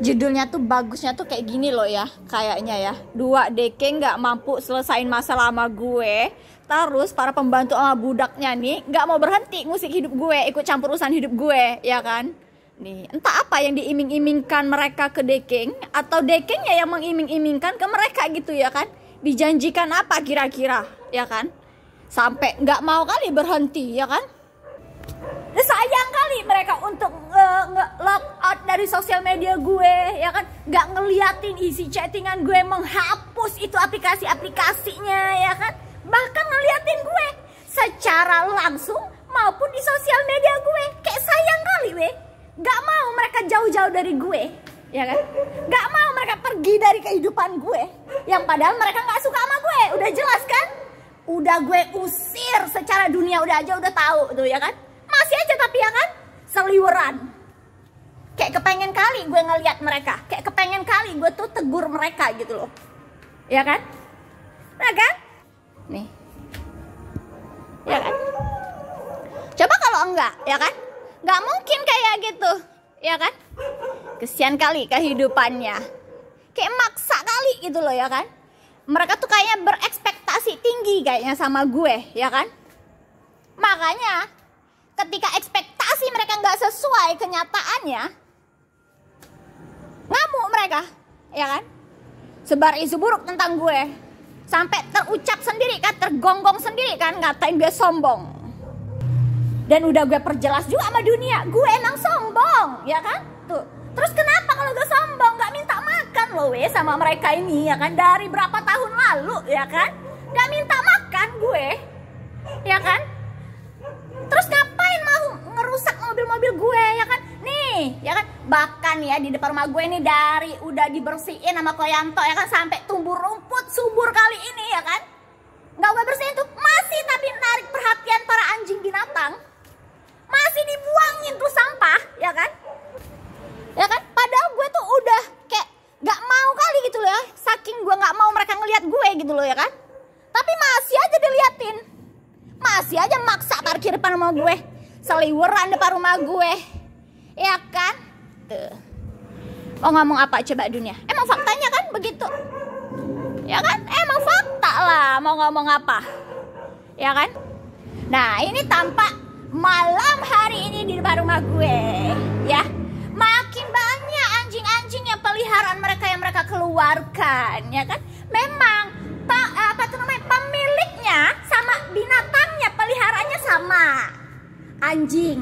Judulnya tuh bagusnya tuh kayak gini loh ya, kayaknya ya. Dua deke nggak mampu selesain masalah sama gue. Terus para pembantu sama budaknya nih nggak mau berhenti ngusik hidup gue, ikut campur urusan hidup gue, ya kan? Nih, entah apa yang diiming-imingkan mereka ke dekeng, atau dekengnya yang mengiming-imingkan ke mereka gitu ya kan? Dijanjikan apa kira-kira, ya kan? Sampai nggak mau kali berhenti, ya kan? Sayang kali mereka untuk nge-log out dari sosial media gue, ya kan? Nggak ngeliatin isi chattingan gue, menghapus itu aplikasi-aplikasinya, ya kan? Bahkan ngeliatin gue secara langsung maupun di sosial media gue. Kayak sayang kali weh. Nggak mau mereka jauh-jauh dari gue, ya kan? Nggak mau mereka pergi dari kehidupan gue, yang padahal mereka nggak suka sama gue. Udah jelas kan? Udah gue usir secara dunia, udah tahu tuh, ya kan? Masih aja tapi ya kan, seliweran. Kayak kepengen kali gue ngeliat mereka, kayak kepengen kali gue tuh tegur mereka gitu loh, ya kan? Nah kan? Nih, ya kan? Coba kalau enggak, ya kan? Nggak mungkin kayak gitu, ya kan? Kesian kali kehidupannya, kayak maksa kali gitu loh, ya kan? Mereka tuh kayaknya berekspektasi tinggi kayaknya sama gue, ya kan? Makanya ketika ekspektasi mereka nggak sesuai kenyataannya, ngamuk mereka, ya kan? Sebar isu buruk tentang gue, sampai terucap sendiri kan, tergonggong sendiri kan, ngatain gue sombong. Dan udah gue perjelas juga sama dunia, gue emang sombong, ya kan? Tuh, terus kenapa kalau gue sombong nggak minta makan loh weh sama mereka ini, ya kan? Dari berapa tahun lalu, ya kan? Nggak minta makan gue, ya kan? Terus ngapain mau ngerusak mobil-mobil gue, ya kan? Nih, ya kan? Bahkan ya di depan rumah gue nih, dari udah dibersihin sama Koyanto, ya kan? Sampai tumbuh rumput subur kali ini, ya kan? Nggak gue bersihin tuh, masih tapi narik perhatian para anjing binatang. Masih dibuangin tuh sampah, ya kan? Ya kan? Padahal gue tuh udah kayak nggak mau kali gitu loh ya. Saking gue nggak mau mereka ngeliat gue gitu loh, ya kan? Tapi masih aja diliatin. Masih aja maksa parkir depan rumah gue, seliweran depan rumah gue, ya kan? Tuh. Mau ngomong apa coba dunia? Emang faktanya kan begitu, ya kan? Emang fakta lah, mau ngomong apa, ya kan? Nah ini tampak malam hari ini di depan rumah gue, ya. Makin banyak anjing-anjing yang peliharaan mereka yang mereka keluarkan, ya kan? Memang pemiliknya sama binatangnya, peliharaannya sama, anjing,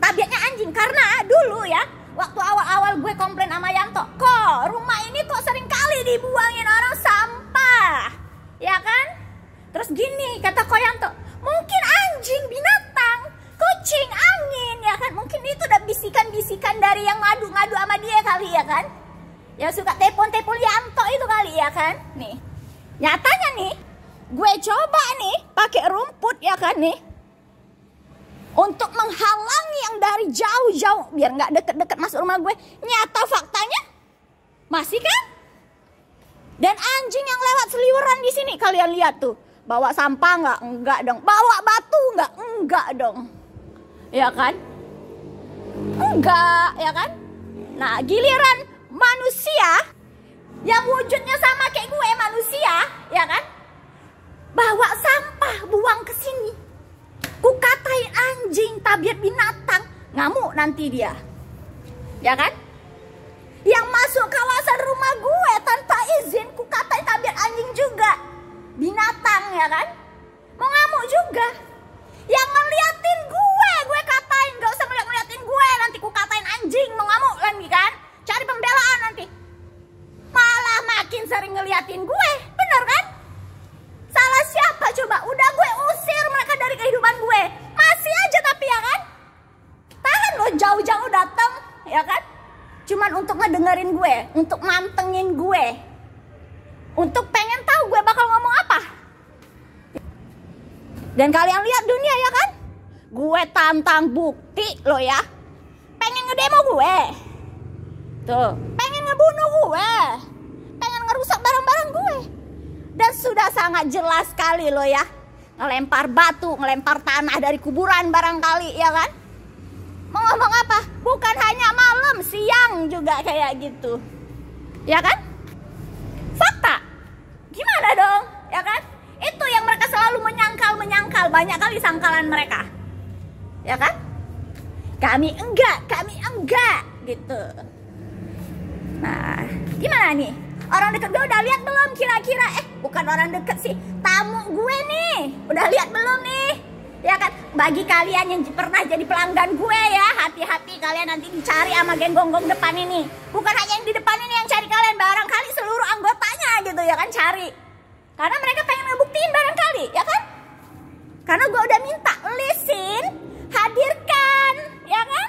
tabiatnya anjing. Karena dulu ya, waktu awal-awal gue komplain sama Yanto, kok rumah ini kok sering kali dibuangin orang sampah, ya kan? Terus gini kata Koyanto, mungkin anjing, binatang, kucing, angin, ya kan? Mungkin itu udah bisikan-bisikan dari yang ngadu-ngadu sama dia kali, ya kan? Yang suka telepon-telepon Yanto itu kali, ya kan? Nih, nyatanya nih, gue coba nih pakai rumput, ya kan nih, untuk menghalangi yang dari jauh-jauh biar nggak deket-deket masuk rumah gue. Nyata faktanya masih kan? Dan anjing yang lewat seliweran di sini kalian lihat tuh, bawa sampah nggak? Enggak dong. Bawa batu nggak? Enggak dong. Ya kan? Enggak, ya kan? Nah, giliran manusia yang wujudnya sama kayak gue, manusia, ya kan? Bawa sampah, buang ke sini. Ku katain anjing, tabiat binatang, ngamuk nanti dia. Ya kan? Yang masuk kawasan rumah gue tanpa izin, ku katain tabiat anjing juga. Binatang, ya kan? Mau ngamuk juga. Yang ngeliatin gue katain, gak usah ngeliatin gue, nanti ku katain anjing, mau ngamuk lagi kan? Cari pembelaan nanti. Malah makin sering ngeliatin gue, bener kan? Salah siapa coba? Udah gue usir mereka dari kehidupan gue, masih aja tapi, ya kan? Tahan lo jauh-jauh datang, ya kan? Cuman untuk ngedengerin gue, untuk mantengin gue, untuk pengen tahu gue bakal ngomong apa. Dan kalian lihat dunia, ya kan? Gue tantang bukti lo ya. Pengen ngedemo gue, tuh, pengen ngebunuh gue, pengen ngerusak barang-barang gue. Dan sudah sangat jelas sekali lo ya, ngelempar batu, ngelempar tanah dari kuburan barangkali, ya kan? Mau ngomong apa? Bukan hanya malam siang juga kayak gitu. Ya kan? Fakta. Gimana dong? Ya kan? Itu yang mereka selalu menyangkal, banyak kali sangkalan mereka. Ya kan? Kami enggak gitu. Nah, gimana nih? Orang deket gue udah lihat belum kira-kira? Bukan orang deket sih, tamu gue nih. Udah lihat belum nih? Ya kan? Bagi kalian yang pernah jadi pelanggan gue ya, hati-hati kalian nanti dicari sama geng gonggong depan ini. Bukan hanya yang di depan ini yang cari kalian, barangkali seluruh anggotanya gitu ya kan, cari. Karena mereka pengen ngebuktiin barangkali, ya kan? Karena gue udah minta, listen, hadirkan, ya kan?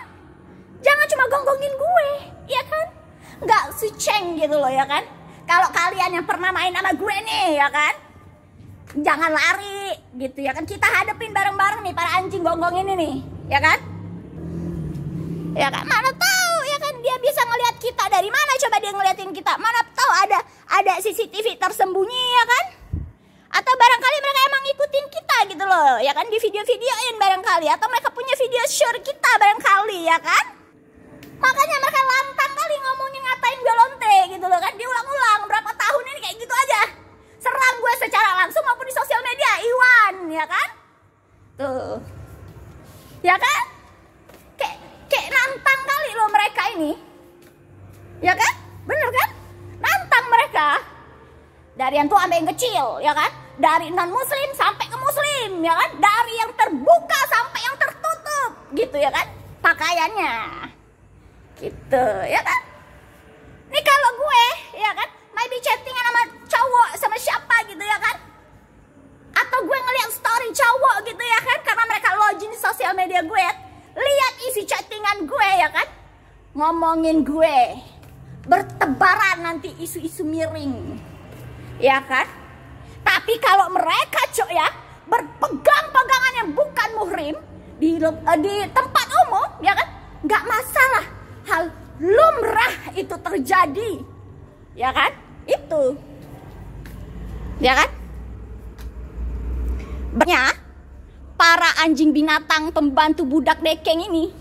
Jangan cuma gonggongin gue, ya kan? Nggak suceng gitu loh, ya kan? Kalau kalian yang pernah main sama gue nih, ya kan? Jangan lari gitu ya kan, kita hadepin bareng-bareng nih para anjing gonggong ini nih, ya kan? Ya kan, mana tahu ya kan dia bisa ngelihat kita. Dari mana coba dia ngeliatin kita? Mana tahu ada CCTV tersembunyi, ya kan? Atau barangkali mereka emang ngikutin kita gitu loh, ya kan, di video-videoin barangkali, atau mereka punya video sure kita barangkali, ya kan? Makanya mereka lantang kali ngomongin ngatain gue lonte gitu loh kan, diulang-ulang berapa tahun ini kayak gitu aja. Serang gue secara langsung maupun di sosial media, Iwan, ya kan? Tuh. Ya kan? Kayak nantang kali loh mereka ini. Ya kan? Bener kan? Nantang mereka. Dari yang tua sampai yang kecil, ya kan? Dari non-muslim sampai ke muslim, ya kan? Dari yang terbuka sampai yang tertutup, gitu ya kan? Pakaiannya. Gitu, ya kan? Nih kalau gue, ya kan? Maybe chattingan sama cowok sama siapa gitu ya kan? Atau gue ngeliat story cowok gitu ya kan? Karena mereka login di sosial media gue. Lihat isi chattingan gue ya kan? Ngomongin gue. Bertebaran nanti isu-isu miring. Ya kan? Tapi kalau mereka cok ya, berpegang-pegangan yang bukan muhrim di tempat umum, ya kan? Nggak masalah. Hal lumrah itu terjadi. Ya kan? Itu. Ya kan? Banyak para anjing binatang pembantu budak dekeng ini.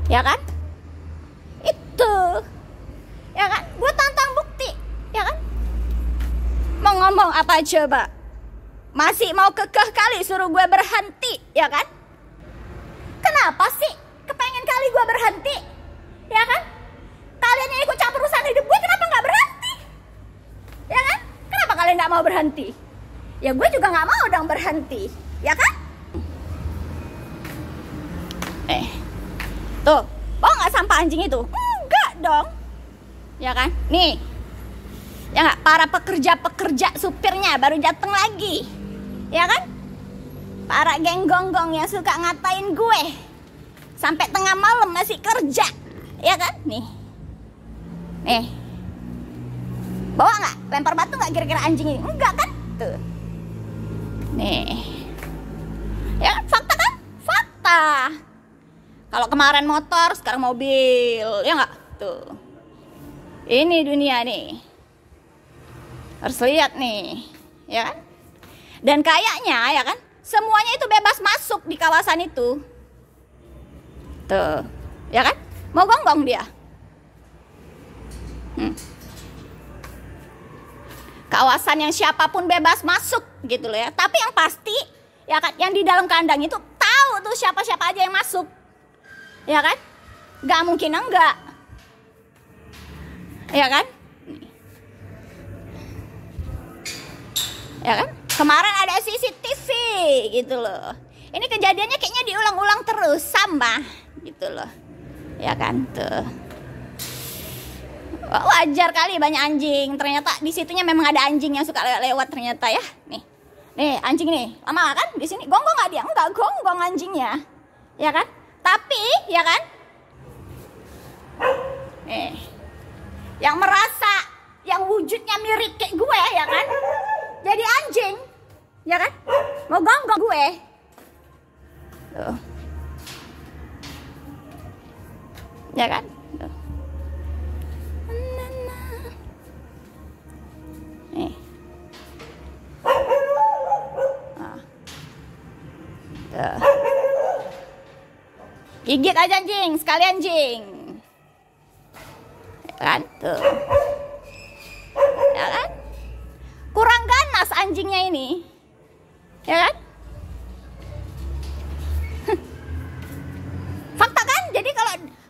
Ya kan? Itu. Ya kan? Gue tantang bukti. Ya kan? Mau ngomong apa coba? Masih mau kekeh kali suruh gue berhenti. Ya kan? Kenapa sih kepengen kali gue berhenti? Ya kan? Kalian yang ikut campur urusan hidup gue, kenapa nggak berhenti? Ya kan? Kenapa kalian nggak mau berhenti? Ya gue juga nggak mau dong berhenti, ya kan? Tuh, mau nggak sampah anjing itu? Enggak dong, ya kan? Nih, ya nggak? Para pekerja supirnya baru datang lagi, ya kan? Para geng gonggong yang suka ngatain gue sampai tengah malam masih kerja, ya kan? Nih. Bawa nggak? Lempar batu nggak kira-kira anjing ini? Enggak kan? Tuh. Nih. Ya kan? Fakta kan? Fakta. Kalau kemarin motor, sekarang mobil. Ya nggak? Tuh. Ini dunia nih. Harus lihat nih. Ya kan? Dan kayaknya ya kan? Semuanya itu bebas masuk di kawasan itu. Tuh. Ya kan? Mau gonggong dia. Kawasan yang siapapun bebas masuk gitu loh ya. Tapi yang pasti ya kan, yang di dalam kandang itu tahu tuh siapa-siapa aja yang masuk. Ya kan? Gak mungkin enggak. Ya kan? Ya kan? Kemarin ada CCTV gitu loh. Ini kejadiannya kayaknya diulang-ulang terus sama gitu loh. Ya kan tuh. Wajar kali banyak anjing. Ternyata di situnya memang ada anjing yang suka lewat ternyata ya. Nih anjing nih. Lama kan di sini gonggong nggak dia? Enggak gonggong anjingnya. Ya kan? Tapi ya kan? Yang merasa yang wujudnya mirip kayak gue ya kan? Jadi anjing. Ya kan? Mau gonggong gue. Tuh. Ya kan? Tuh. Gigit aja anjing, sekali anjing. kan? Tuh. Ya kan? Kurang ganas anjingnya ini. Ya kan? Fakta kan? Jadi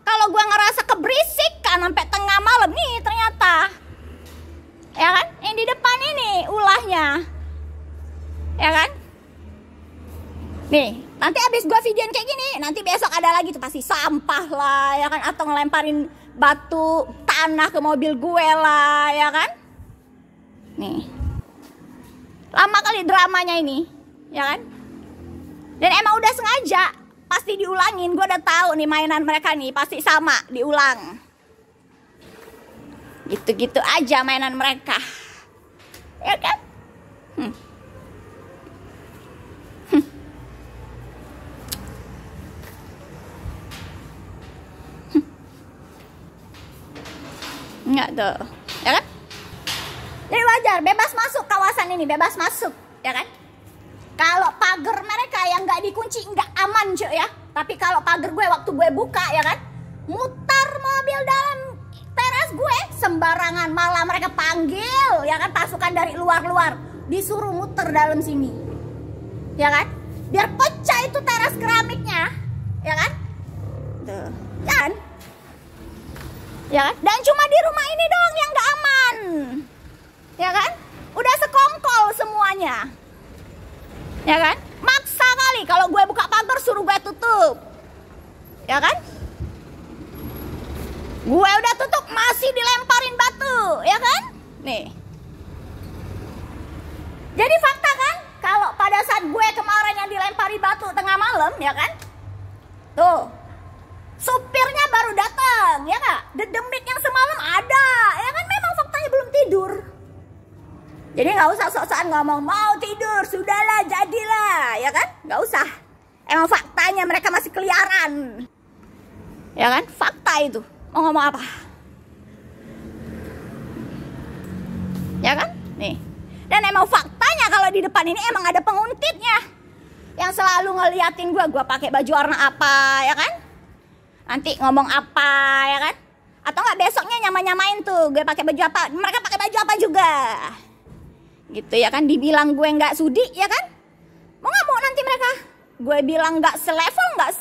kalau gue ngerasa keberisik kan sampai tengah malam nih ternyata. Ya kan? Yang di depan ini ulahnya. Ya kan? Nih, nanti abis gue videoin kayak gini, nanti besok ada lagi tuh pasti sampah lah, ya kan? Atau ngelemparin batu tanah ke mobil gue lah, ya kan? Nih, lama kali dramanya ini, ya kan? Dan emang udah sengaja, pasti diulangin. Gue udah tahu nih mainan mereka nih, pasti sama, diulang. Gitu-gitu aja mainan mereka, ya kan? Enggak tuh, ya kan? Jadi wajar, bebas masuk kawasan ini, bebas masuk, ya kan? Kalau pagar mereka yang nggak dikunci nggak aman cuy ya. Tapi kalau pagar gue waktu gue buka ya kan, mutar mobil dalam teras gue sembarangan, malah mereka panggil ya kan pasukan dari luar-luar, disuruh muter dalam sini, ya kan? Biar pecah itu teras keramiknya, ya kan? Tuh, kan? Ya kan? Dan cuma di rumah ini doang yang gak aman, ya kan? Udah sekongkol semuanya, ya kan? Maksa kali kalau gue buka pagar suruh gue tutup, ya kan? Gue udah tutup masih dilemparin batu, ya kan? Nih. Jadi fakta kan? Kalau pada saat gue kemarin yang dilempari batu tengah malam, ya kan? Tuh. Supirnya baru datang, ya nggak? Dedemit yang semalam ada, ya kan? Memang faktanya belum tidur. Jadi nggak usah sok-sokan ngomong mau tidur, sudahlah, jadilah, ya kan? Nggak usah. Emang faktanya mereka masih keliaran, ya kan? Fakta itu. Mau ngomong apa? Ya kan? Nih. Dan emang faktanya kalau di depan ini emang ada penguntitnya yang selalu ngeliatin gue pakai baju warna apa, ya kan? Nanti ngomong apa, ya kan? Atau nggak besoknya nyamain tuh gue pakai baju apa, mereka pakai baju apa juga, gitu ya kan? Dibilang gue nggak sudi, ya kan? Mau nggak mau nanti mereka, gue bilang nggak selevel, nggak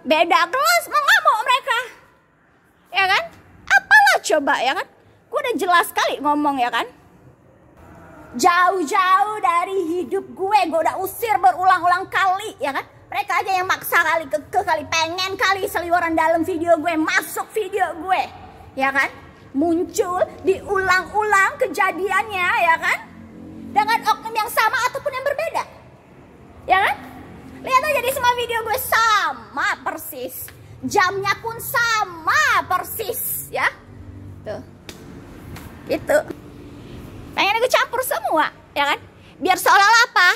beda kelas, mau nggak mau mereka, ya kan? Apalah coba, ya kan? Gue udah jelas sekali ngomong, ya kan? Jauh-jauh dari hidup gue udah usir berulang-ulang kali, ya kan? Mereka aja yang maksa kali, kali pengen kali seliweran dalam video gue, masuk video gue, ya kan? Muncul, diulang-ulang kejadiannya, ya kan? Dengan oknum yang sama ataupun yang berbeda, ya kan? Lihat aja di semua video gue sama persis, jamnya pun sama persis, ya? Tuh, gitu. Pengen gue campur semua, ya kan? Biar seolah-olah apa?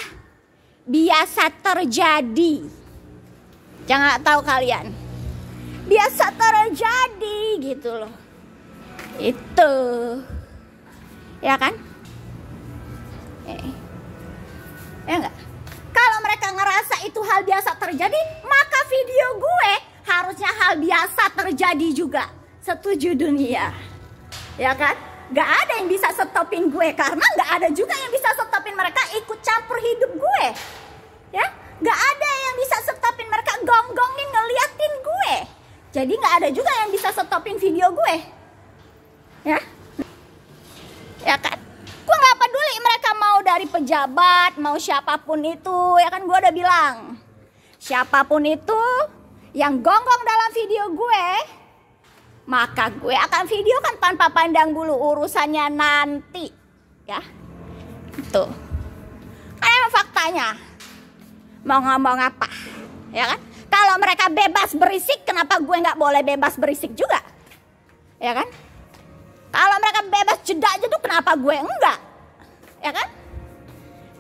Biasa terjadi. Jangan tahu kalian. Biasa terjadi gitu loh. Itu. Ya kan? Ya enggak? Kalau mereka ngerasa itu hal biasa terjadi, maka video gue harusnya hal biasa terjadi juga. Setuju dunia. Ya kan? Gak ada yang bisa stopin gue, karena gak ada juga yang bisa stopin mereka ikut campur hidup gue, ya. Gak ada yang bisa stopin mereka gonggongin ngeliatin gue. Jadi gak ada juga yang bisa stopin video gue, ya. Ya kan? Gue gak peduli mereka mau dari pejabat, mau siapapun itu, ya kan? Gue udah bilang, siapapun itu yang gonggong dalam video gue, maka gue akan videokan tanpa pandang bulu, urusannya nanti, ya. Tuh. Kan emang faktanya. Mau ngomong apa, ya kan? Kalau mereka bebas berisik, kenapa gue nggak boleh bebas berisik juga, ya kan? Kalau mereka bebas jedak-jeduk, kenapa gue enggak, ya kan?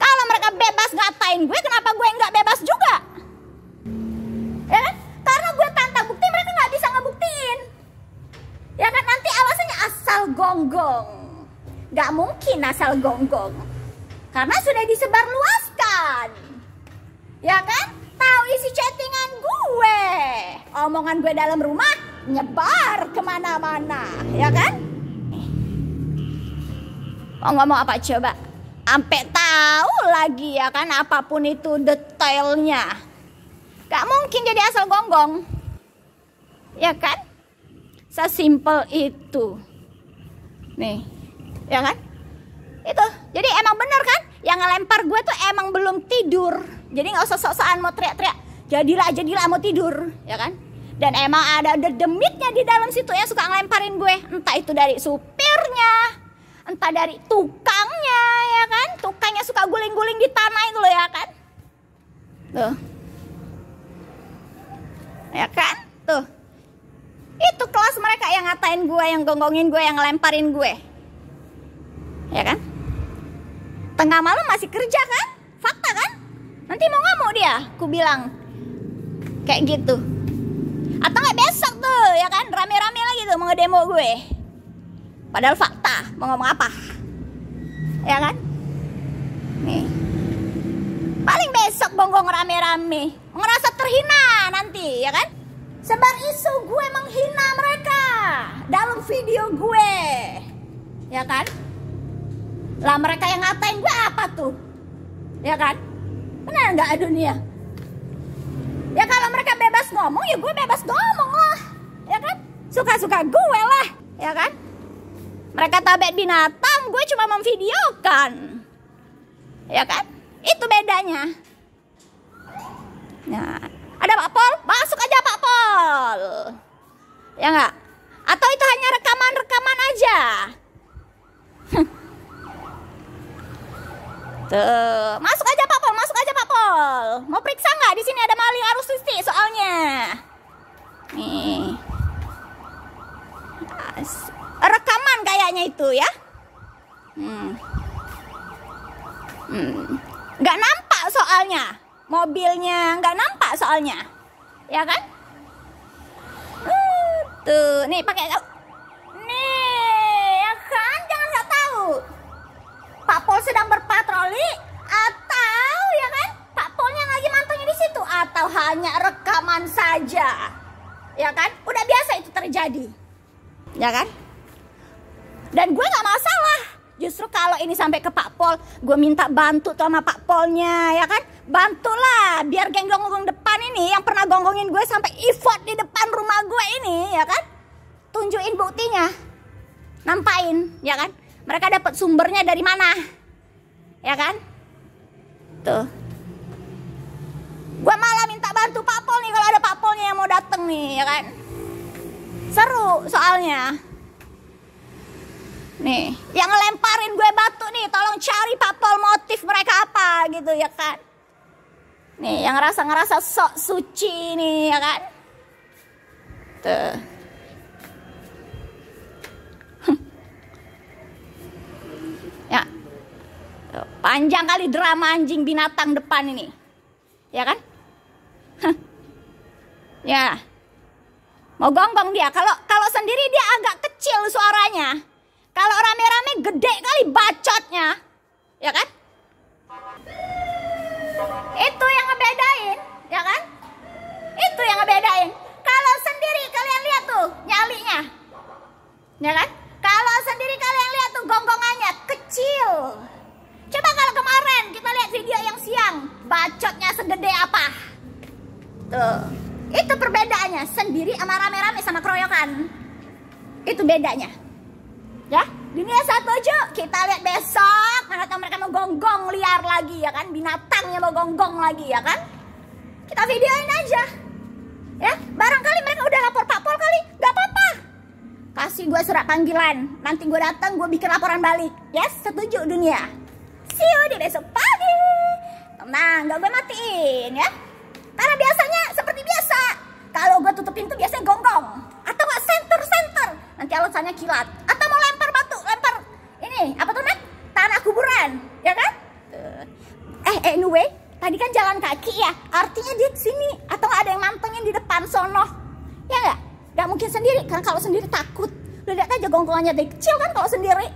Kalau mereka bebas ngatain gue, kenapa gue nggak bebas juga, ya kan? Karena gue tanpa bukti, mereka nggak bisa ngebuktiin. Ya kan, nanti alasannya asal gonggong. Gak mungkin asal gonggong, karena sudah disebarluaskan, ya kan? Tahu isi chattingan gue, omongan gue dalam rumah, nyebar kemana-mana, ya kan? Mau ngomong apa coba? Sampai tahu lagi ya kan, apapun itu detailnya. Gak mungkin jadi asal gonggong, ya kan? Sesimpel itu. Nih, ya kan? Itu, jadi emang bener kan? Yang ngelempar gue tuh emang belum tidur. Jadi gak usah sok-sokan mau teriak-teriak. Jadilah mau tidur, ya kan? Dan emang ada demitnya di dalam situ ya, suka ngelemparin gue. Entah itu dari supirnya, entah dari tukangnya, ya kan? Tukangnya suka guling-guling di tanah itu loh, ya kan? Tuh. Ya kan? Tuh. Itu kelas mereka yang ngatain gue, yang gonggongin gue, yang ngelemparin gue. Ya kan? Tengah malam masih kerja kan? Fakta kan? Nanti mau ngamuk dia, ku bilang. Kayak gitu. Atau nggak besok tuh, ya kan? Rame-rame lagi tuh mau ngedemo gue. Padahal fakta, mau ngomong apa? Ya kan? Nih. Paling besok gonggong rame-rame. Ngerasa terhina nanti, ya kan? Sebar isu gue menghina mereka dalam video gue. Ya kan? Lah mereka yang ngatain gue apa tuh? Ya kan? Benar nggak dunia? Ya kalau mereka bebas ngomong, ya gue bebas ngomong lah. Ya kan? Suka-suka gue lah. Ya kan? Mereka tabek binatang, gue cuma memvideokan. Ya kan? Itu bedanya. Nah, ada Pak Pol? Masuk aja Pak Pol. Ya nggak? Atau itu hanya rekaman-rekaman aja? Tuh, masuk aja Pak Pol, masuk aja Pak Pol. Mau periksa nggak? Di sini ada maling arus listrik soalnya. Nih, rekaman kayaknya itu ya. Nggak nampak soalnya, mobilnya nggak nampak soalnya, ya kan? Tuh, nih pakai, nih, ya kan? Jangan nggak tahu. Pak Pol sedang berpatroli atau ya kan Pak Polnya lagi mantengin di situ atau hanya rekaman saja, ya kan? Udah biasa itu terjadi, ya kan? Dan gue nggak masalah. Justru kalau ini sampai ke Pak Pol, gue minta bantu tuh sama Pak Polnya, ya kan? Bantulah biar geng gonggong depan ini yang pernah gonggongin gue sampai effort di depan rumah gue ini, ya kan? Tunjukin buktinya, nampain, ya kan? Mereka dapat sumbernya dari mana? Ya kan? Tuh. Gua malah minta bantu Pak Pol nih kalau ada Pak Polnya yang mau dateng nih, ya kan? Seru soalnya. Nih, yang ngelemparin gue batu nih, tolong cari Pak Pol motif mereka apa gitu, ya kan? Nih, yang ngerasa sok suci nih, ya kan? Tuh. Ya, panjang kali drama anjing binatang depan ini, ya kan? Ya, mau gonggong dia. Kalau sendiri dia agak kecil suaranya. Kalau rame-rame gede kali bacotnya, ya kan? Itu yang ngebedain, ya kan? Itu yang ngebedain. Kalau sendiri kalian lihat tuh nyalinya, ya kan? Kalau sendiri kalian lihat tuh gonggongannya kecil. Coba kalau kemarin kita lihat video yang siang, bacotnya segede apa? Tuh, itu perbedaannya. Sendiri sama rame-rame sama keroyokan. Itu bedanya. Ya, dunia satu aja. Kita lihat besok. Mana tahu mereka mau gonggong liar lagi, ya kan? Binatangnya mau gonggong lagi, ya kan? Kita videoin aja. Ya, barangkali mereka udah lapor Pak Pol kali. Gak apa-apa. Kasih gue surat panggilan. Nanti gue datang, gue bikin laporan balik. Yes, setuju dunia. See you di besok pagi. Tenang, gak gue matiin ya. Karena biasanya seperti biasa. Kalau gue tutup pintu biasanya gonggong. Atau gak senter-senter. Nanti alasannya kilat. Atau mau lempar batu, lempar ini, apa tuh Nek? Tanah kuburan, ya kan? Anyway, tadi kan jalan kaki ya. Artinya dia di sini. Atau gak ada yang mantengin di depan sono. Ya gak? Gak mungkin sendiri, karena kalau sendiri takut. Lu lihat aja gonggongannya dari kecil kan kalau sendiri.